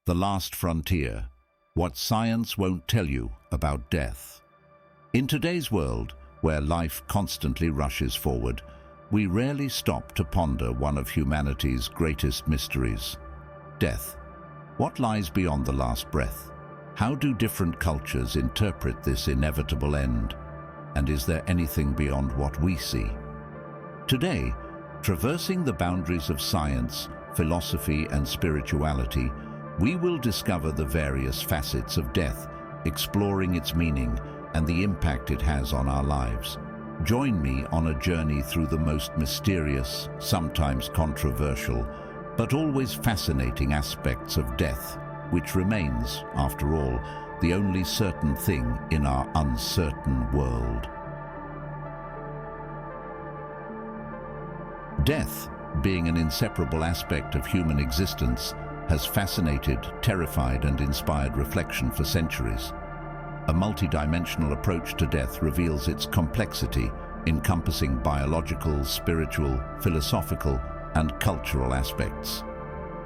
The Last Frontier: What Science Won't Tell You About Death. In today's world, where life constantly rushes forward, we rarely stop to ponder one of humanity's greatest mysteries: death. What lies beyond the last breath? How do different cultures interpret this inevitable end? And is there anything beyond what we see? Today, traversing the boundaries of science, philosophy, and spirituality, we will discover the various facets of death, exploring its meaning and the impact it has on our lives. Join me on a journey through the most mysterious, sometimes controversial, but always fascinating aspects of death, which remains, after all, the only certain thing in our uncertain world. Death, being an inseparable aspect of human existence, has fascinated, terrified, and inspired reflection for centuries. A multidimensional approach to death reveals its complexity, encompassing biological, spiritual, philosophical, and cultural aspects.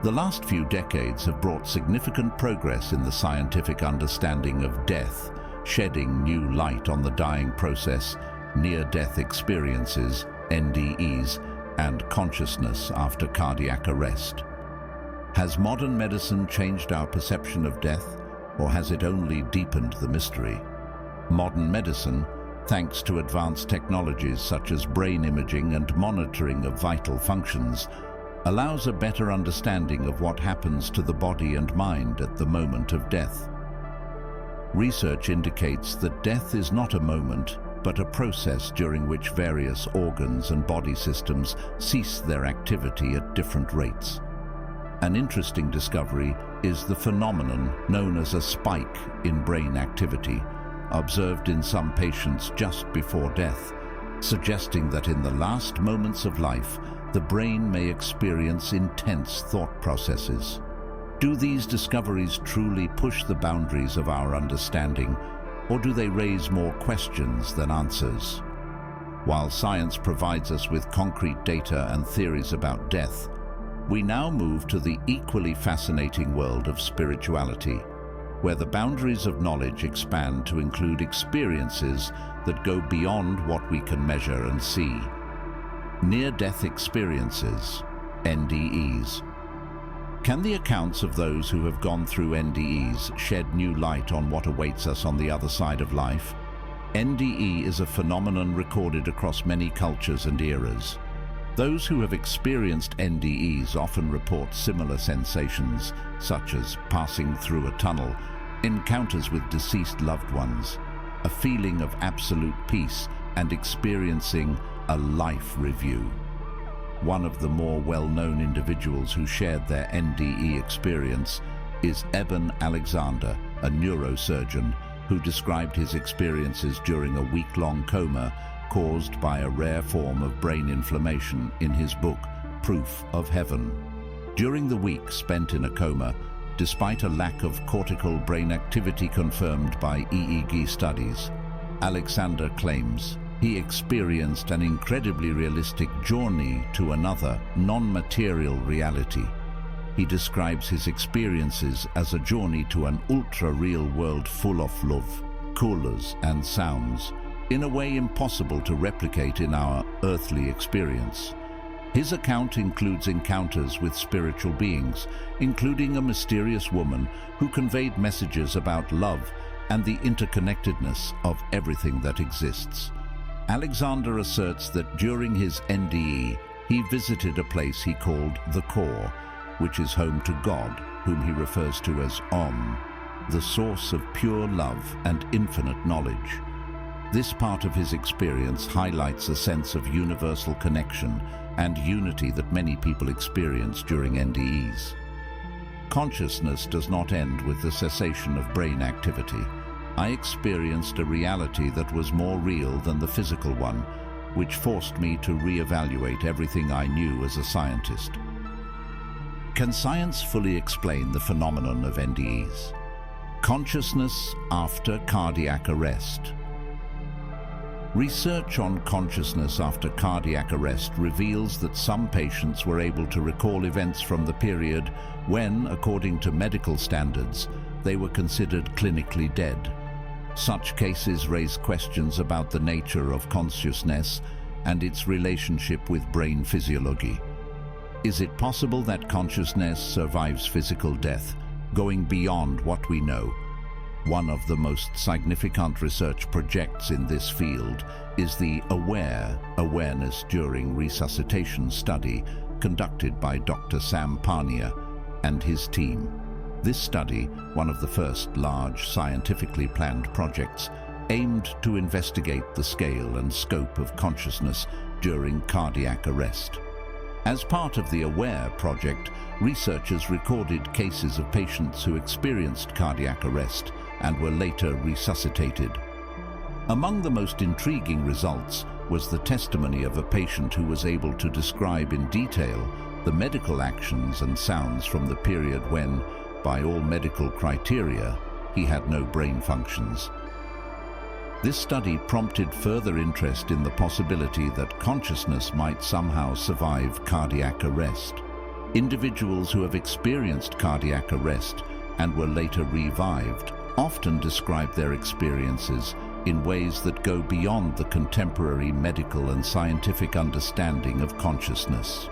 The last few decades have brought significant progress in the scientific understanding of death, shedding new light on the dying process, near-death experiences, NDEs, and consciousness after cardiac arrest. Has modern medicine changed our perception of death, or has it only deepened the mystery? Modern medicine, thanks to advanced technologies such as brain imaging and monitoring of vital functions, allows a better understanding of what happens to the body and mind at the moment of death. Research indicates that death is not a moment, but a process during which various organs and body systems cease their activity at different rates. An interesting discovery is the phenomenon known as a spike in brain activity, observed in some patients just before death, suggesting that in the last moments of life, the brain may experience intense thought processes. Do these discoveries truly push the boundaries of our understanding, or do they raise more questions than answers? While science provides us with concrete data and theories about death, we now move to the equally fascinating world of spirituality, where the boundaries of knowledge expand to include experiences that go beyond what we can measure and see. Near-death experiences, NDEs. Can the accounts of those who have gone through NDEs shed new light on what awaits us on the other side of life? NDE is a phenomenon recorded across many cultures and eras. Those who have experienced NDEs often report similar sensations, such as passing through a tunnel, encounters with deceased loved ones, a feeling of absolute peace, and experiencing a life review. One of the more well-known individuals who shared their NDE experience is Eben Alexander, a neurosurgeon who described his experiences during a week-long coma caused by a rare form of brain inflammation in his book, Proof of Heaven. During the week spent in a coma, despite a lack of cortical brain activity confirmed by EEG studies, Alexander claims he experienced an incredibly realistic journey to another, non-material reality. He describes his experiences as a journey to an ultra-real world full of love, colors, and sounds, in a way impossible to replicate in our earthly experience. His account includes encounters with spiritual beings, including a mysterious woman who conveyed messages about love and the interconnectedness of everything that exists. Alexander asserts that during his NDE, he visited a place he called the Core, which is home to God, whom he refers to as Om, the source of pure love and infinite knowledge. This part of his experience highlights a sense of universal connection and unity that many people experience during NDEs. Consciousness does not end with the cessation of brain activity. I experienced a reality that was more real than the physical one, which forced me to reevaluate everything I knew as a scientist. Can science fully explain the phenomenon of NDEs? Consciousness after cardiac arrest. Research on consciousness after cardiac arrest reveals that some patients were able to recall events from the period when, according to medical standards, they were considered clinically dead. Such cases raise questions about the nature of consciousness and its relationship with brain physiology. Is it possible that consciousness survives physical death, going beyond what we know? One of the most significant research projects in this field is the Awareness During Resuscitation study conducted by Dr. Sam Parnia and his team. This study, one of the first large scientifically planned projects, aimed to investigate the scale and scope of consciousness during cardiac arrest. As part of the AWARE project, researchers recorded cases of patients who experienced cardiac arrest and were later resuscitated. Among the most intriguing results was the testimony of a patient who was able to describe in detail the medical actions and sounds from the period when, by all medical criteria, he had no brain functions. This study prompted further interest in the possibility that consciousness might somehow survive cardiac arrest. Individuals who have experienced cardiac arrest and were later revived often describe their experiences in ways that go beyond the contemporary medical and scientific understanding of consciousness.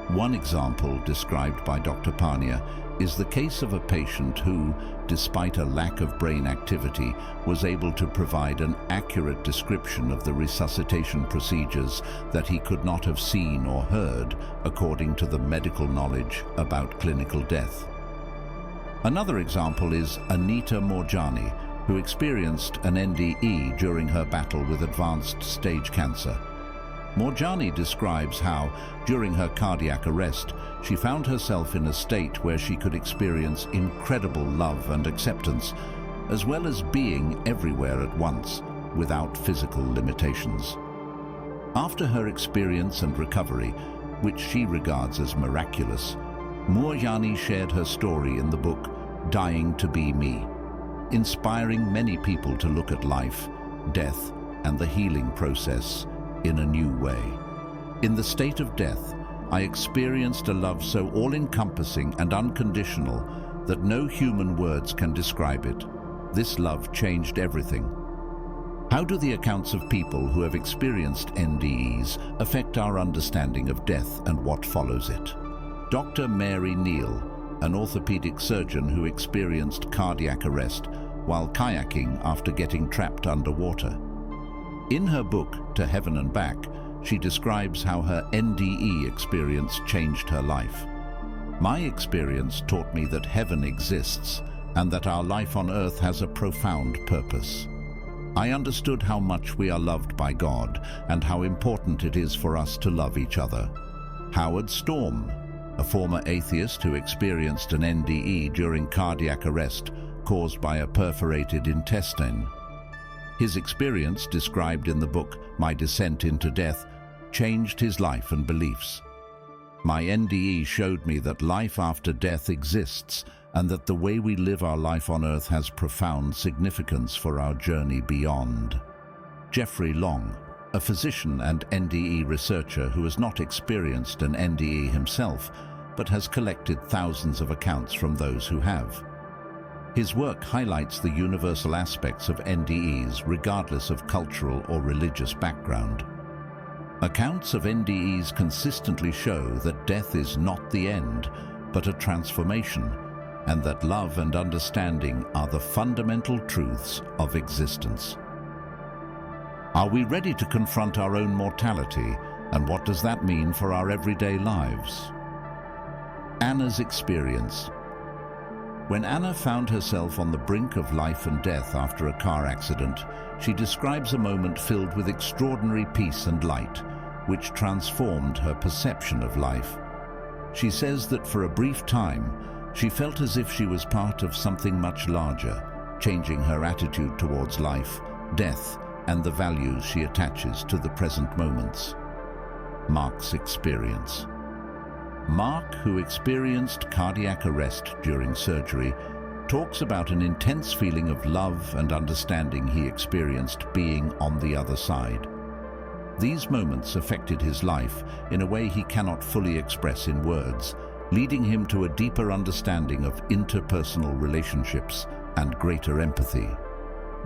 One example described by Dr. Parnia is the case of a patient who, despite a lack of brain activity, was able to provide an accurate description of the resuscitation procedures that he could not have seen or heard according to the medical knowledge about clinical death. Another example is Anita Morjani, who experienced an NDE during her battle with advanced stage cancer. Morjani describes how, during her cardiac arrest, she found herself in a state where she could experience incredible love and acceptance, as well as being everywhere at once, without physical limitations. After her experience and recovery, which she regards as miraculous, Morjani shared her story in the book Dying to Be Me, inspiring many people to look at life, death, and the healing process in a new way. In the state of death, I experienced a love so all-encompassing and unconditional that no human words can describe it. This love changed everything. How do the accounts of people who have experienced NDEs affect our understanding of death and what follows it? Dr. Mary Neal, an orthopedic surgeon who experienced cardiac arrest while kayaking after getting trapped underwater. In her book, To Heaven and Back, she describes how her NDE experience changed her life. My experience taught me that heaven exists and that our life on earth has a profound purpose. I understood how much we are loved by God and how important it is for us to love each other. Howard Storm, a former atheist who experienced an NDE during cardiac arrest caused by a perforated intestine. His experience, described in the book My Descent into Death, changed his life and beliefs. My NDE showed me that life after death exists and that the way we live our life on earth has profound significance for our journey beyond. Jeffrey Long, a physician and NDE researcher who has not experienced an NDE himself, but has collected thousands of accounts from those who have. His work highlights the universal aspects of NDEs regardless of cultural or religious background. Accounts of NDEs consistently show that death is not the end, but a transformation, and that love and understanding are the fundamental truths of existence. Are we ready to confront our own mortality, and what does that mean for our everyday lives? Anna's experience. When Anna found herself on the brink of life and death after a car accident, she describes a moment filled with extraordinary peace and light, which transformed her perception of life. She says that for a brief time, she felt as if she was part of something much larger, changing her attitude towards life, death, and the values she attaches to the present moments. Mark's experience. Mark, who experienced cardiac arrest during surgery, talks about an intense feeling of love and understanding he experienced being on the other side. These moments affected his life in a way he cannot fully express in words, leading him to a deeper understanding of interpersonal relationships and greater empathy.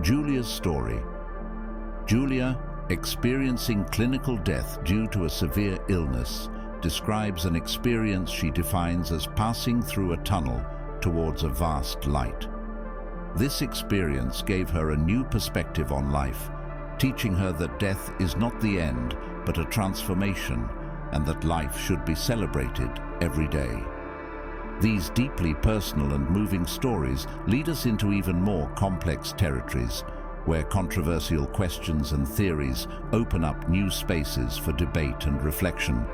Julia's story. Julia, experiencing clinical death due to a severe illness, describes an experience she defines as passing through a tunnel towards a vast light. This experience gave her a new perspective on life, teaching her that death is not the end, but a transformation, and that life should be celebrated every day. These deeply personal and moving stories lead us into even more complex territories, where controversial questions and theories open up new spaces for debate and reflection.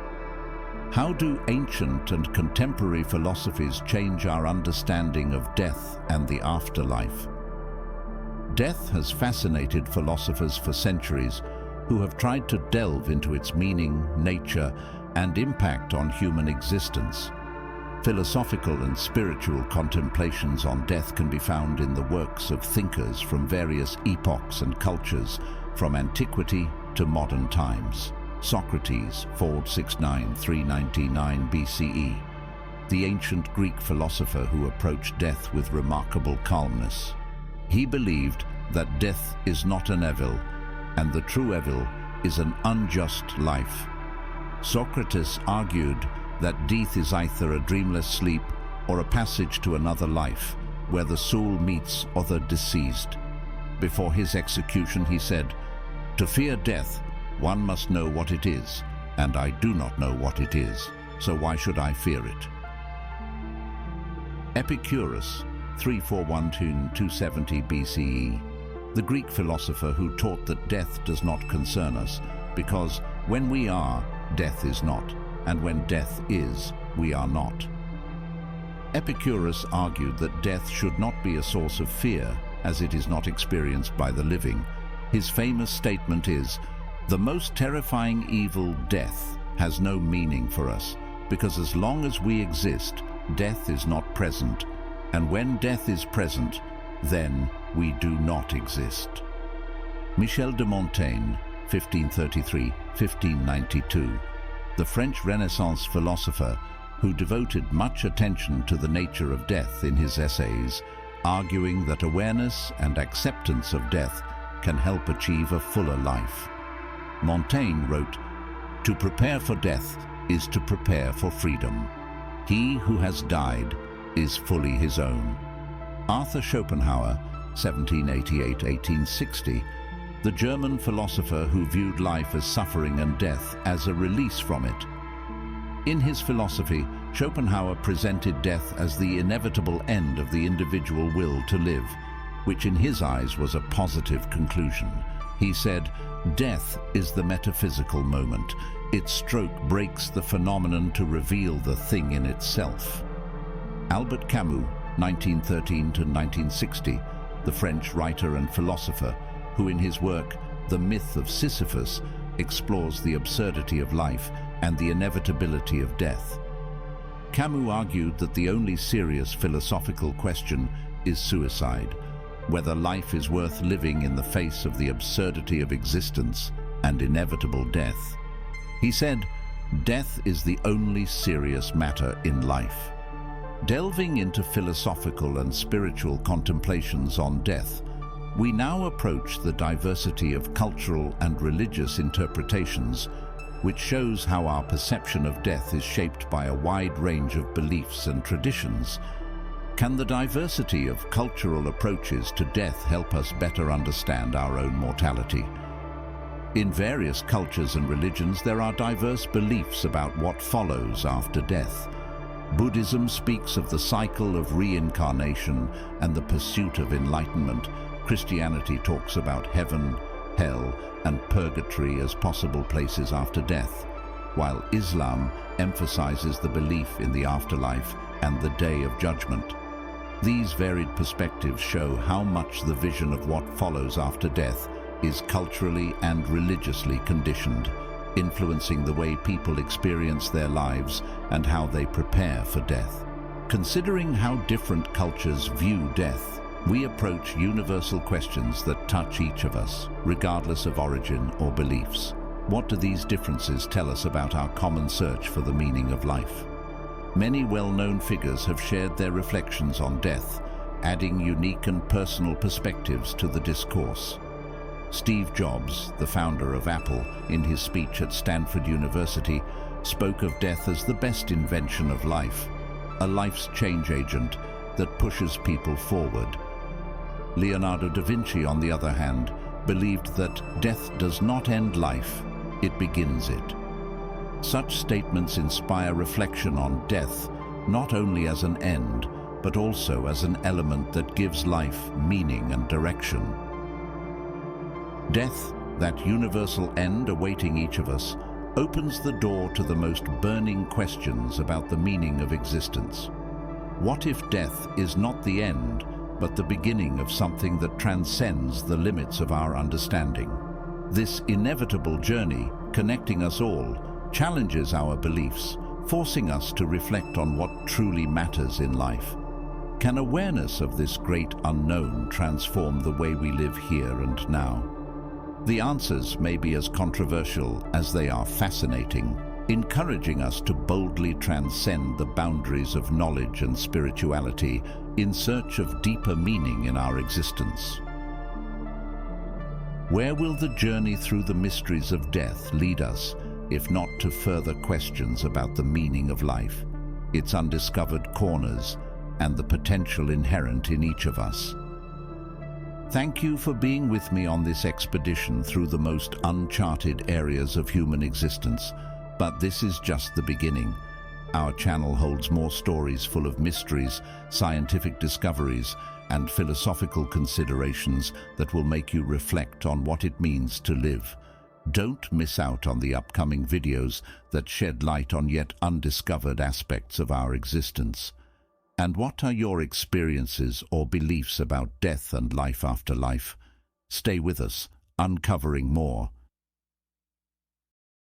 How do ancient and contemporary philosophies change our understanding of death and the afterlife? Death has fascinated philosophers for centuries who have tried to delve into its meaning, nature, and impact on human existence. Philosophical and spiritual contemplations on death can be found in the works of thinkers from various epochs and cultures, from antiquity to modern times. Socrates, 469–399 BCE, the ancient Greek philosopher who approached death with remarkable calmness. He believed that death is not an evil, and the true evil is an unjust life. Socrates argued that death is either a dreamless sleep or a passage to another life, where the soul meets other deceased. Before his execution, he said, "To fear death, one must know what it is, and I do not know what it is, so why should I fear it?" Epicurus, 341–270 BCE, the Greek philosopher who taught that death does not concern us, because when we are, death is not, and when death is, we are not. Epicurus argued that death should not be a source of fear, as it is not experienced by the living. His famous statement is, "The most terrifying evil, death, has no meaning for us, because as long as we exist, death is not present, and when death is present, then we do not exist." Michel de Montaigne, 1533–1592, the French Renaissance philosopher who devoted much attention to the nature of death in his essays, arguing that awareness and acceptance of death can help achieve a fuller life. Montaigne wrote, "To prepare for death is to prepare for freedom. He who has died is fully his own." Arthur Schopenhauer, 1788–1860, the German philosopher who viewed life as suffering and death as a release from it. In his philosophy, Schopenhauer presented death as the inevitable end of the individual will to live, which in his eyes was a positive conclusion. He said, "Death is the metaphysical moment. Its stroke breaks the phenomenon to reveal the thing in itself." Albert Camus, 1913–1960, the French writer and philosopher, who in his work, The Myth of Sisyphus, explores the absurdity of life and the inevitability of death. Camus argued that the only serious philosophical question is suicide, whether life is worth living in the face of the absurdity of existence and inevitable death. He said, "Death is the only serious matter in life." Delving into philosophical and spiritual contemplations on death, we now approach the diversity of cultural and religious interpretations, which shows how our perception of death is shaped by a wide range of beliefs and traditions. Can the diversity of cultural approaches to death help us better understand our own mortality? In various cultures and religions, there are diverse beliefs about what follows after death. Buddhism speaks of the cycle of reincarnation and the pursuit of enlightenment. Christianity talks about heaven, hell, and purgatory as possible places after death, while Islam emphasizes the belief in the afterlife and the Day of Judgment. These varied perspectives show how much the vision of what follows after death is culturally and religiously conditioned, influencing the way people experience their lives and how they prepare for death. Considering how different cultures view death, we approach universal questions that touch each of us, regardless of origin or beliefs. What do these differences tell us about our common search for the meaning of life? Many well-known figures have shared their reflections on death, adding unique and personal perspectives to the discourse. Steve Jobs, the founder of Apple, in his speech at Stanford University, spoke of death as the best invention of life, a life's change agent that pushes people forward. Leonardo da Vinci, on the other hand, believed that death does not end life, it begins it. Such statements inspire reflection on death, not only as an end, but also as an element that gives life meaning and direction. Death, that universal end awaiting each of us, opens the door to the most burning questions about the meaning of existence. What if death is not the end, but the beginning of something that transcends the limits of our understanding? This inevitable journey, connecting us all, challenges our beliefs, forcing us to reflect on what truly matters in life. Can awareness of this great unknown transform the way we live here and now? The answers may be as controversial as they are fascinating, encouraging us to boldly transcend the boundaries of knowledge and spirituality in search of deeper meaning in our existence. Where will the journey through the mysteries of death lead us, if not to further questions about the meaning of life, its undiscovered corners, and the potential inherent in each of us? Thank you for being with me on this expedition through the most uncharted areas of human existence, but this is just the beginning. Our channel holds more stories full of mysteries, scientific discoveries, and philosophical considerations that will make you reflect on what it means to live. Don't miss out on the upcoming videos that shed light on yet undiscovered aspects of our existence. And what are your experiences or beliefs about death and life after life? Stay with us, uncovering more.